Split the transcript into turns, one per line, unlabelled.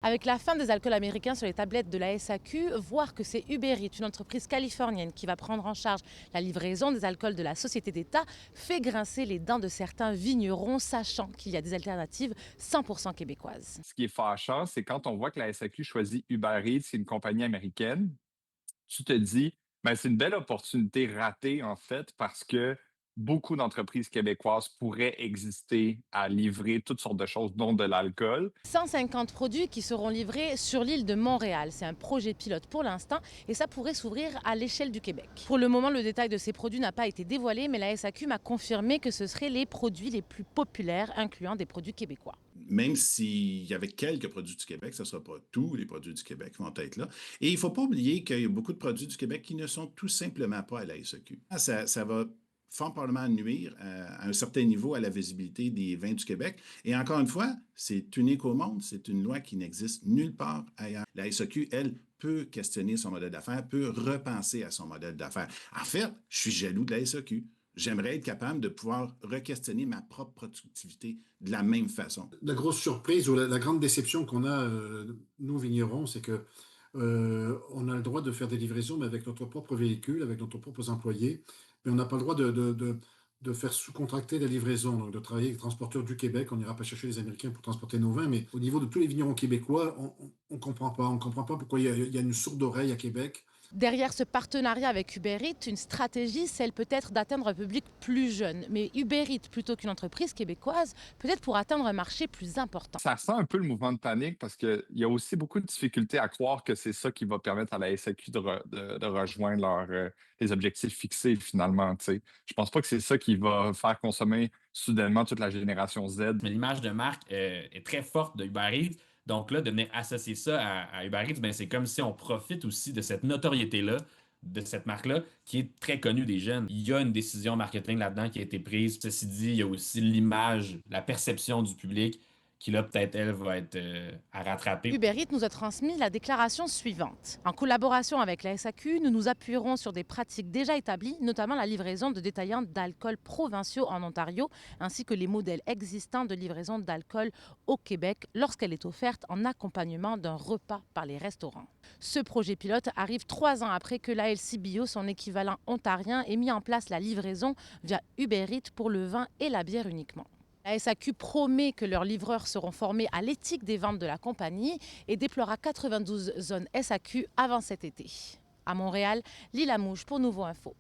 Avec la fin des alcools américains sur les tablettes de la SAQ, voir que c'est Uber Eats, une entreprise californienne qui va prendre en charge la livraison des alcools de la société d'État, fait grincer les dents de certains vignerons, sachant qu'il y a des alternatives 100% québécoises.
Ce qui est fâchant, c'est quand on voit que la SAQ choisit Uber Eats, qui est une compagnie américaine, tu te dis, ben, c'est une belle opportunité ratée, en fait, parce que beaucoup d'entreprises québécoises pourraient exister à livrer toutes sortes de choses, dont de l'alcool.
150 produits qui seront livrés sur l'île de Montréal. C'est un projet pilote pour l'instant et ça pourrait s'ouvrir à l'échelle du Québec. Pour le moment, le détail de ces produits n'a pas été dévoilé, mais la SAQ m'a confirmé que ce seraient les produits les plus populaires, incluant des produits québécois.
Même s'il y avait quelques produits du Québec, ce ne sera pas tous les produits du Québec qui vont être là. Et il ne faut pas oublier qu'il y a beaucoup de produits du Québec qui ne sont tout simplement pas à la SAQ. Ça va fort probablement nuire à un certain niveau à la visibilité des vins du Québec. Et encore une fois, c'est unique au monde, c'est une loi qui n'existe nulle part ailleurs. La SAQ, elle, peut questionner son modèle d'affaires, peut repenser à son modèle d'affaires. En fait, je suis jaloux de la SAQ. J'aimerais être capable de pouvoir re-questionner ma propre productivité de la même façon.
La grosse surprise ou la grande déception qu'on a, nous vignerons, c'est que on a le droit de faire des livraisons, mais avec notre propre véhicule, avec nos propres employés, mais on n'a pas le droit de faire sous-contracter la livraison, donc de travailler avec les transporteurs du Québec. On n'ira pas chercher les Américains pour transporter nos vins, mais au niveau de tous les vignerons québécois, on comprend pas. On comprend pas pourquoi il y a une sourde oreille à Québec.
Derrière ce partenariat avec Uber Eats, une stratégie, celle peut-être d'atteindre un public plus jeune. Mais Uber Eats, plutôt qu'une entreprise québécoise, peut-être pour atteindre un marché plus important.
Ça sent un peu le mouvement de panique parce qu'il y a aussi beaucoup de difficultés à croire que c'est ça qui va permettre à la SAQ de rejoindre les objectifs fixés finalement. Tu sais. Je pense pas que c'est ça qui va faire consommer soudainement toute la génération Z.
Mais l'image de marque est très forte de Uber Eats. Donc là, de venir associer ça à Uber Eats, ben, c'est comme si on profite aussi de cette notoriété-là, de cette marque-là, qui est très connue des jeunes. Il y a une décision marketing là-dedans qui a été prise. Ceci dit, il y a aussi l'image, la perception du public qui, là, peut-être, elle, va être à rattraper.
Uber Eats nous a transmis la déclaration suivante. En collaboration avec la SAQ, nous nous appuierons sur des pratiques déjà établies, notamment la livraison de détaillants d'alcool provinciaux en Ontario, ainsi que les modèles existants de livraison d'alcool au Québec lorsqu'elle est offerte en accompagnement d'un repas par les restaurants. Ce projet pilote arrive 3 ans après que l'ALC Bio, son équivalent ontarien, ait mis en place la livraison via Uber Eats pour le vin et la bière uniquement. La SAQ promet que leurs livreurs seront formés à l'éthique des ventes de la compagnie et déploiera 92 zones SAQ avant cet été. À Montréal, Lila Mouche pour Nouveau Info.